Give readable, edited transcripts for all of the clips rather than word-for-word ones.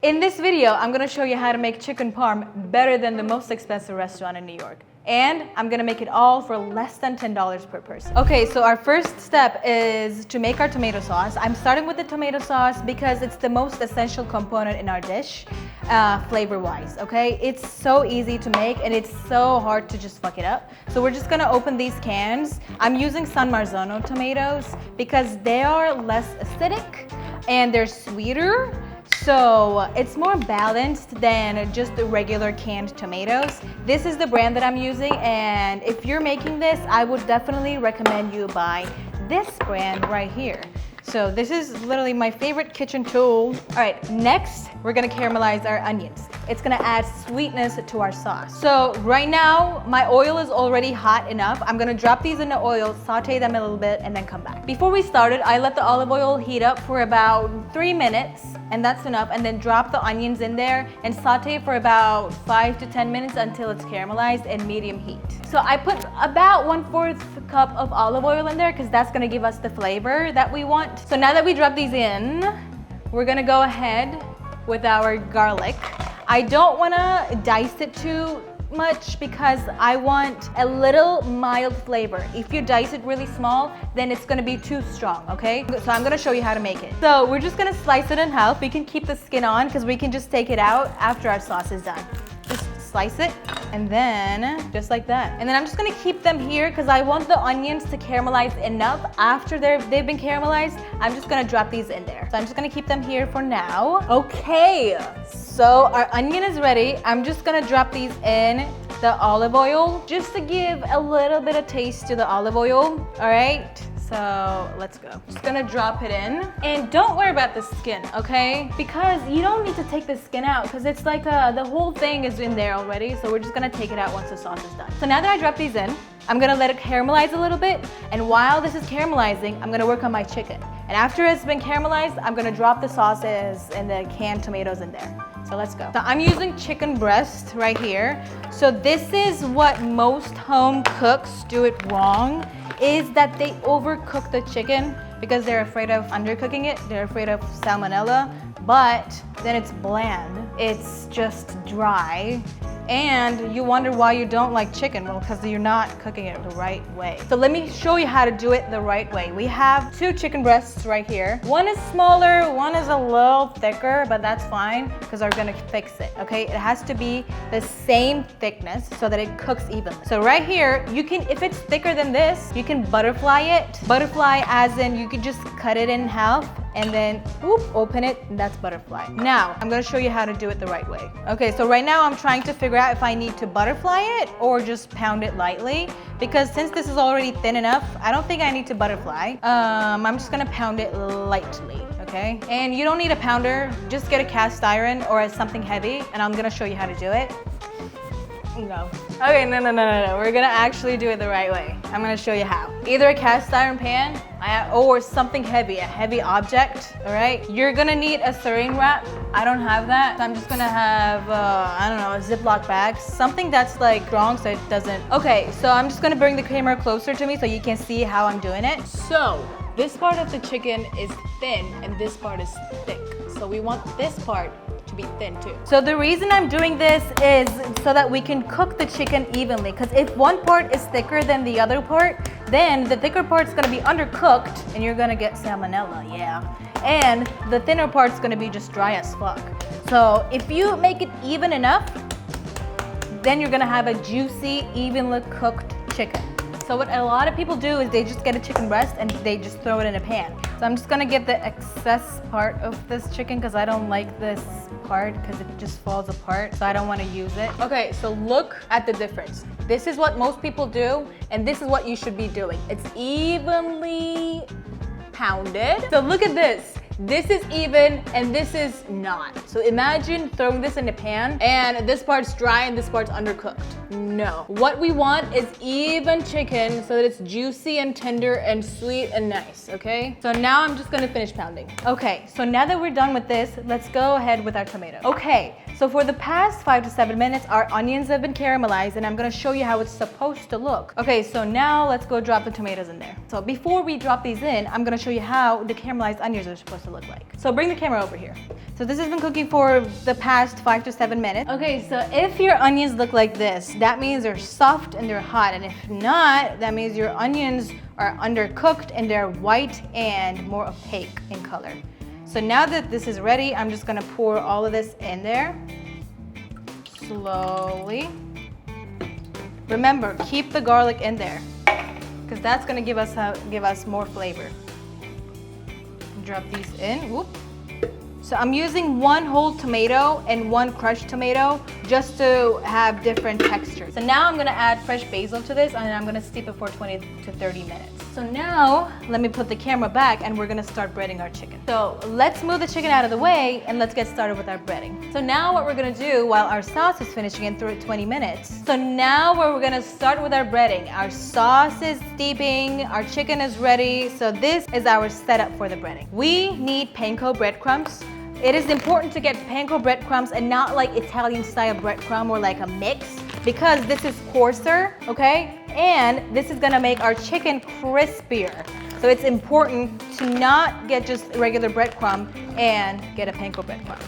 In this video, I'm gonna show you how to make chicken parm better than the most expensive restaurant in New York. And I'm gonna make it all for less than $10 per person. Okay, so our first step is to make our tomato sauce. I'm starting with the tomato sauce because it's the most essential component in our dish, flavor-wise, okay? It's so easy to make and it's so hard to just fuck it up. So we're just gonna open these cans. I'm using San Marzano tomatoes because they are less acidic and they're sweeter. So it's more balanced than just the regular canned tomatoes. This is the brand that I'm using, and if you're making this, I would definitely recommend you buy this brand right here. So this is literally my favorite kitchen tool. All right, next we're gonna caramelize our onions. It's gonna add sweetness to our sauce. So right now, my oil is already hot enough. I'm gonna drop these in the oil, saute them a little bit, and then come back. Before we started, I let the olive oil heat up for about 3 minutes, and that's enough, and then drop the onions in there and saute for about 5 to 10 minutes until it's caramelized and medium heat. So I put about 1/4 cup of olive oil in there because that's gonna give us the flavor that we want. So now that we drop these in, we're gonna go ahead with our garlic. I don't wanna dice it too much because I want a little mild flavor. If you dice it really small, then it's gonna be too strong, okay? So I'm gonna show you how to make it. So we're just gonna slice it in half. We can keep the skin on because we can just take it out after our sauce is done. Just slice it and then just like that. And then I'm just gonna keep them here because I want the onions to caramelize enough. After they've been caramelized, I'm just gonna drop these in there. So I'm just gonna keep them here for now. Okay, so our onion is ready. I'm just gonna drop these in the olive oil just to give a little bit of taste to the olive oil. All right, so let's go. Just gonna drop it in. And don't worry about the skin, okay? Because you don't need to take the skin out because it's like the whole thing is in there already. So we're just gonna take it out once the sauce is done. So now that I drop these in, I'm gonna let it caramelize a little bit. And while this is caramelizing, I'm gonna work on my chicken. And after it's been caramelized, I'm gonna drop the sauces and the canned tomatoes in there. So let's go. So I'm using chicken breast right here. So this is what most home cooks do it wrong, is that they overcook the chicken because they're afraid of undercooking it. They're afraid of salmonella, but then it's bland. It's just dry. And you wonder why you don't like chicken. Well, because you're not cooking it the right way. So let me show you how to do it the right way. We have 2 chicken breasts right here. One is smaller, one is a little thicker, but that's fine because we're gonna fix it, okay? It has to be the same thickness so that it cooks evenly. So right here, you can, if it's thicker than this, you can butterfly it. Butterfly as in you could just cut it in half and then whoop, open it, and that's butterfly. Now, I'm gonna show you how to do it the right way. Okay, so right now I'm trying to figure out if I need to butterfly it or just pound it lightly, because since this is already thin enough, I don't think I need to butterfly. I'm just gonna pound it lightly, okay? And you don't need a pounder, just get a cast iron or something heavy, and I'm gonna show you how to do it. No. Okay, no. We're gonna actually do it the right way. I'm gonna show you how. Either a cast iron pan or something heavy, a heavy object, all right? You're gonna need a saran wrap. I don't have that. So I'm just gonna have, I don't know, a Ziploc bag. Something that's like strong so it doesn't. Okay, so I'm just gonna bring the camera closer to me so you can see how I'm doing it. So this part of the chicken is thin and this part is thick. So we want this part to be thin too. So the reason I'm doing this is so that we can cook the chicken evenly, because if one part is thicker than the other part, then the thicker part's gonna be undercooked and you're gonna get salmonella, yeah. And the thinner part's gonna be just dry as fuck. So if you make it even enough, then you're gonna have a juicy, evenly cooked chicken. So what a lot of people do is they just get a chicken breast and they just throw it in a pan. So I'm just gonna get the excess part of this chicken because I don't like this part because it just falls apart. So I don't wanna use it. Okay, so look at the difference. This is what most people do and this is what you should be doing. It's evenly pounded. So look at this. This is even and this is not. So imagine throwing this in a pan and this part's dry and this part's undercooked. No. What we want is even chicken so that it's juicy and tender and sweet and nice, okay? So now I'm just gonna finish pounding. Okay, so now that we're done with this, let's go ahead with our tomato. Okay, so for the past 5 to 7 minutes, our onions have been caramelized and I'm gonna show you how it's supposed to look. Okay, so now let's go drop the tomatoes in there. So before we drop these in, I'm gonna show you how the caramelized onions are supposed to to look like. So bring the camera over here. So this has been cooking for the past 5 to 7 minutes. Okay, so if your onions look like this, that means they're soft and they're hot. And if not, that means your onions are undercooked and they're white and more opaque in color. So now that this is ready, I'm just gonna pour all of this in there. Slowly. Remember, keep the garlic in there because that's gonna give us more flavor. Drop these in. Whoop. So I'm using 1 whole tomato and 1 crushed tomato just to have different textures. So now I'm gonna add fresh basil to this and I'm gonna steep it for 20 to 30 minutes. So now let me put the camera back and we're gonna start breading our chicken. So let's move the chicken out of the way and let's get started with our breading. So now what we're gonna do while our sauce is finishing in 20 minutes. So now we're gonna start with our breading. Our sauce is steeping, our chicken is ready. So this is our setup for the breading. We need panko breadcrumbs. It is important to get panko breadcrumbs and not like Italian style breadcrumb or like a mix because this is coarser, okay? And this is gonna make our chicken crispier. So it's important to not get just regular breadcrumb and get a panko breadcrumb.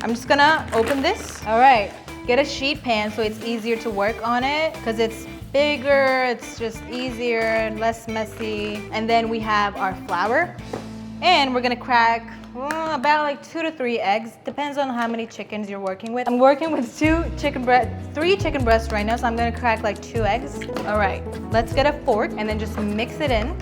I'm just gonna open this. All right, get a sheet pan so it's easier to work on it because it's bigger, it's just easier and less messy. And then we have our flour and we're gonna crack about like 2 to 3 eggs. Depends on how many chickens you're working with. I'm working with 3 chicken breasts right now, so I'm gonna crack like 2 eggs. All right, let's get a fork and then just mix it in.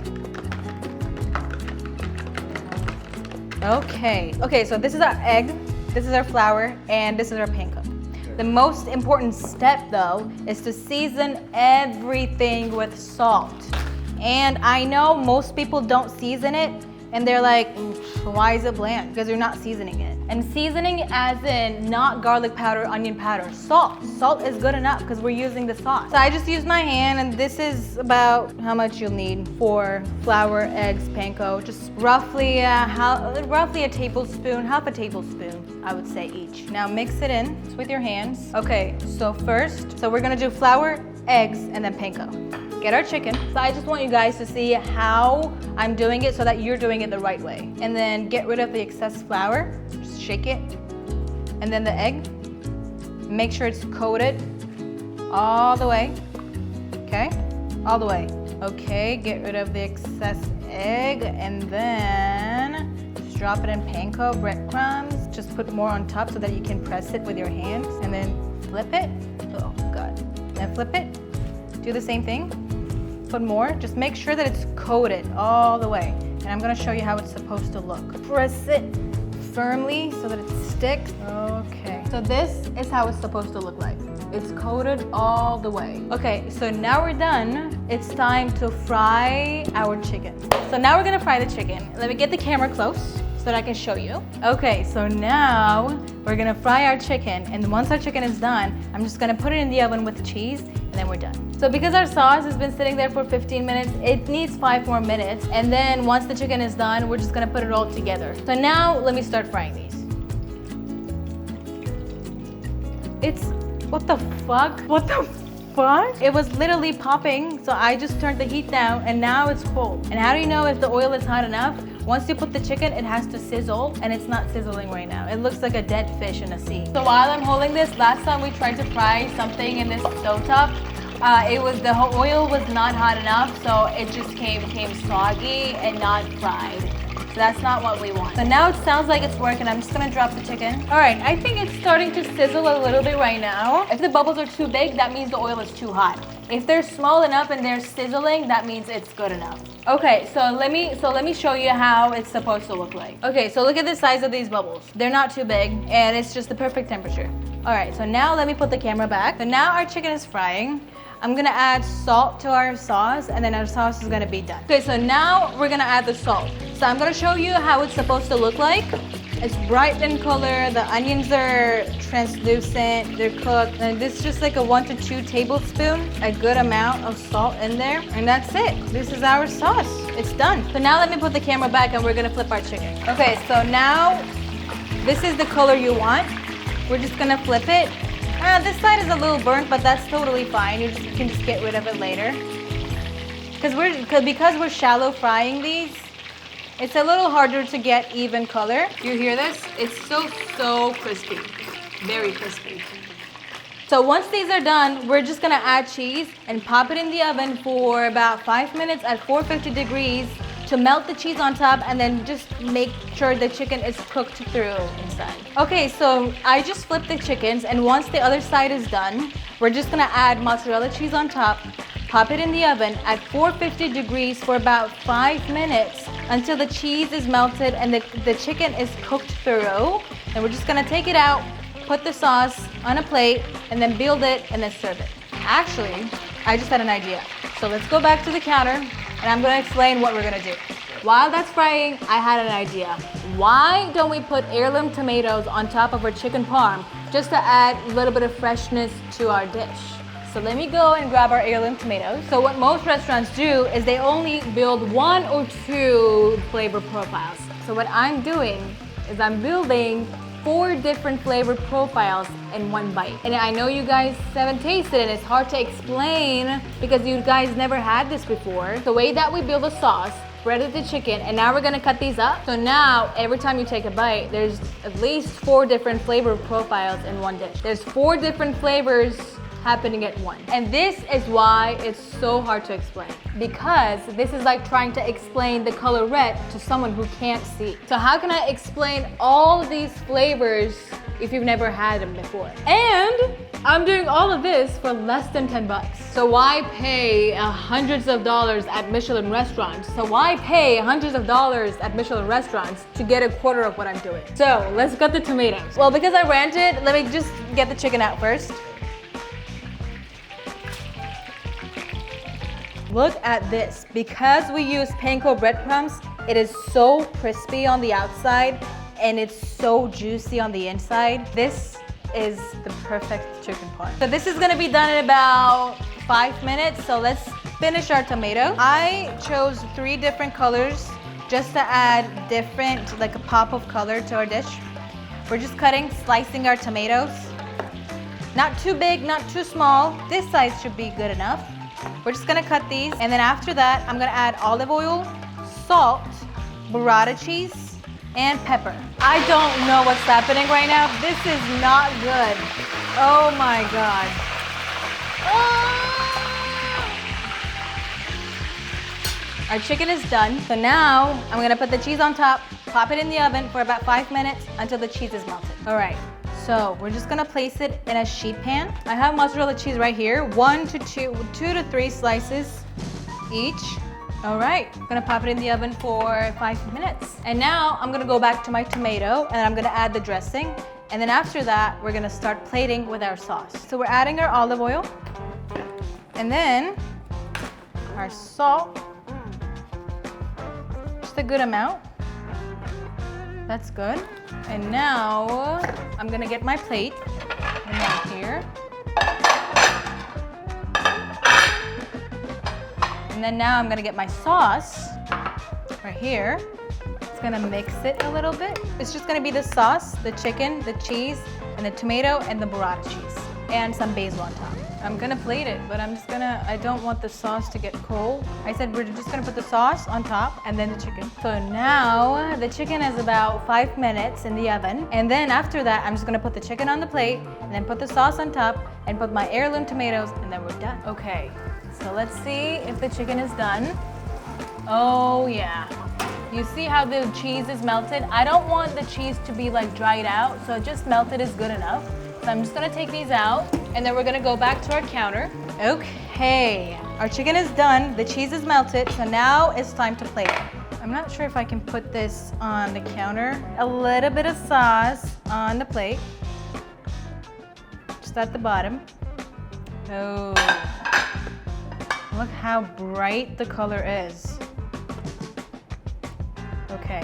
Okay, so this is our egg, this is our flour, and this is our panko. The most important step though is to season everything with salt. And I know most people don't season it, and they're like, why is it bland? Because you're not seasoning it. And seasoning as in not garlic powder, onion powder, salt. Salt is good enough because we're using the sauce. So I just use my hand and this is about how much you'll need for flour, eggs, panko. Just roughly a tablespoon, half a tablespoon, I would say each. Now mix it in with your hands. Okay, so we're gonna do flour, eggs, and then panko. Get our chicken. So I just want you guys to see how I'm doing it so that you're doing it the right way. And then get rid of the excess flour, just shake it. And then the egg, make sure it's coated all the way, okay? All the way. Okay, get rid of the excess egg and then just drop it in panko breadcrumbs. Just put more on top so that you can press it with your hands and then flip it. Oh God, then flip it. Do the same thing. Put more. Just make sure that it's coated all the way. And I'm gonna show you how it's supposed to look. Press it firmly so that it sticks. Okay. So this is how it's supposed to look like. It's coated all the way. Okay, so now we're done. It's time to fry our chicken. So now we're gonna fry the chicken. Let me get the camera close so that I can show you. Okay, so now we're gonna fry our chicken. And once our chicken is done, I'm just gonna put it in the oven with the cheese and then we're done. So because our sauce has been sitting there for 15 minutes, it needs 5 more minutes. And then once the chicken is done, we're just gonna put it all together. So now let me start frying these. What the fuck? What the fuck? It was literally popping, so I just turned the heat down and now it's cold. And how do you know if the oil is hot enough? Once you put the chicken, it has to sizzle, and it's not sizzling right now. It looks like a dead fish in a sea. So while I'm holding this, last time we tried to fry something in this stovetop, the oil was not hot enough, so it just came soggy and not fried. So that's not what we want. So now it sounds like it's working. I'm just gonna drop the chicken. All right, I think it's starting to sizzle a little bit right now. If the bubbles are too big, that means the oil is too hot. If they're small enough and they're sizzling, that means it's good enough. Okay, so let me show you how it's supposed to look like. Okay, so look at the size of these bubbles. They're not too big, and it's just the perfect temperature. All right, so now let me put the camera back. So now our chicken is frying. I'm gonna add salt to our sauce, and then our sauce is gonna be done. Okay, so now we're gonna add the salt. So I'm gonna show you how it's supposed to look like. It's bright in color, the onions are translucent, they're cooked, and this is just like a 1 to 2 tablespoons, a good amount of salt in there, and that's it. This is our sauce. It's done. So now let me put the camera back and we're gonna flip our chicken. Okay, so now this is the color you want. We're just gonna flip it. This side is a little burnt, but that's totally fine. You can just get rid of it later. Because we're shallow frying these, It's a little harder to get even color. You hear this? It's so crispy. Very crispy. So once these are done, we're just gonna add cheese and pop it in the oven for about 5 minutes at 450 degrees to melt the cheese on top, and then just make sure the chicken is cooked through inside. Okay, so I just flipped the chickens, and once the other side is done, we're just gonna add mozzarella cheese on top, pop it in the oven at 450 degrees for about 5 minutes until the cheese is melted and the chicken is cooked through. And we're just gonna take it out, put the sauce on a plate, and then build it and then serve it. Actually, I just had an idea. So let's go back to the counter and I'm gonna explain what we're gonna do. While that's frying, I had an idea. Why don't we put heirloom tomatoes on top of our chicken parm just to add a little bit of freshness to our dish? So let me go and grab our heirloom tomatoes. So what most restaurants do is they only build 1 or 2 flavor profiles. So what I'm doing is I'm building 4 different flavor profiles in one bite. And I know you guys haven't tasted it, it's hard to explain because you guys never had this before. The way that we build a sauce, breaded the chicken, and now we're gonna cut these up. So now, every time you take a bite, there's at least 4 different flavor profiles in one dish. There's 4 different flavors happening at once. And this is why it's so hard to explain. Because this is like trying to explain the color red to someone who can't see. So how can I explain all these flavors if you've never had them before? And I'm doing all of this for less than 10 bucks. So why pay hundreds of dollars at Michelin restaurants? So why pay hundreds of dollars at Michelin restaurants to get a quarter of what I'm doing? So let's cut the tomatoes. Well, because I ranted, let me just get the chicken out first. Look at this. Because we use panko breadcrumbs, it is so crispy on the outside and it's so juicy on the inside. This is the perfect chicken parm. So this is gonna be done in about 5 minutes. So let's finish our tomato. I chose 3 different colors just to add different, like a pop of color to our dish. We're just slicing our tomatoes. Not too big, not too small. This size should be good enough. We're just gonna cut these, and then after that, I'm gonna add olive oil, salt, burrata cheese, and pepper. I don't know what's happening right now. This is not good. Oh my God. Ah! Our chicken is done. So now, I'm gonna put the cheese on top, pop it in the oven for about 5 minutes until the cheese is melted. All right. So we're just gonna place it in a sheet pan. I have mozzarella cheese right here, 2 to 3 slices each. All right, I'm gonna pop it in the oven for 5 minutes. And now I'm gonna go back to my tomato and I'm gonna add the dressing. And then after that, we're gonna start plating with our sauce. So we're adding our olive oil and then our salt, just a good amount. That's good. And now I'm gonna get my plate right here. And then now I'm gonna get my sauce right here. It's gonna mix it a little bit. It's just gonna be the sauce, the chicken, the cheese, and the tomato, and the burrata cheese, and some basil on top. I'm gonna plate it, but I don't want the sauce to get cold. I said we're just gonna put the sauce on top and then the chicken. So now the chicken is about 5 minutes in the oven. And then after that, I'm just gonna put the chicken on the plate and then put the sauce on top and put my heirloom tomatoes and then we're done. Okay, so let's see if the chicken is done. Oh yeah. You see how the cheese is melted? I don't want the cheese to be like dried out, so just melted is good enough. So I'm just gonna take these out and then we're gonna go back to our counter. Okay, our chicken is done, the cheese is melted, so now it's time to plate it. I'm not sure if I can put this on the counter. A little bit of sauce on the plate, just at the bottom. Oh, look how bright the color is. Okay.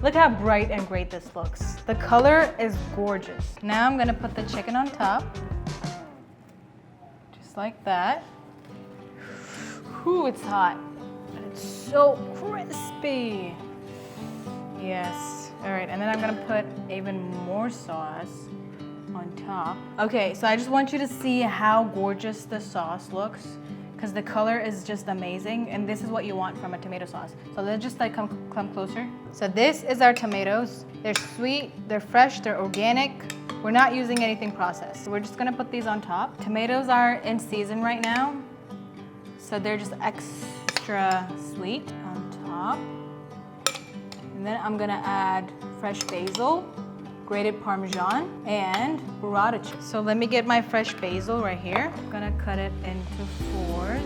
Look how bright and great this looks. The color is gorgeous. Now I'm gonna put the chicken on top. Just like that. Whew, it's hot. But it's so crispy. Yes. All right, and then I'm gonna put even more sauce on top. Okay, so I just want you to see how gorgeous the sauce looks. because the color is just amazing, and this is what you want from a tomato sauce. So let's just like come closer. So this is our tomatoes. They're sweet, they're fresh, they're organic. We're not using anything processed. So we're just gonna put these on top. Tomatoes are in season right now, so they're just extra sweet on top. And then I'm gonna add fresh basil, grated Parmesan, and burrata cheese. So let me get my fresh basil right here. I'm gonna cut it into 4s.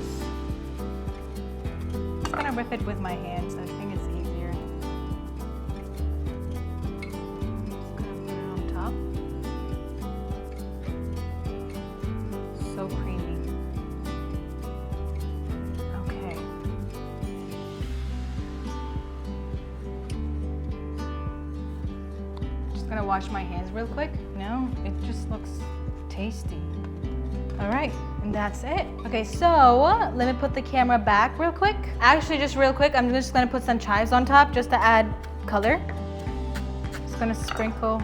I'm just gonna rip it with my hands. I think it's easier. Just gonna put it on top. So creamy. Okay. Just gonna wash my hands real quick. No, it just looks tasty. All right, and that's it. Okay, so let me put the camera back real quick. Actually, just real quick, I'm just gonna put some chives on top just to add color. Just gonna sprinkle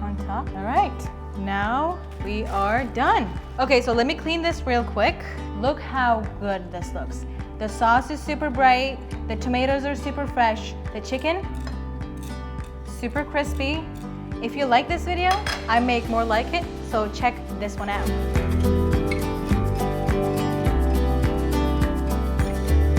on top. All right, now we are done. Okay, so let me clean this real quick. Look how good this looks. The sauce is super bright, the tomatoes are super fresh, the chicken, super crispy. If you like this video, I make more like it, so check this one out.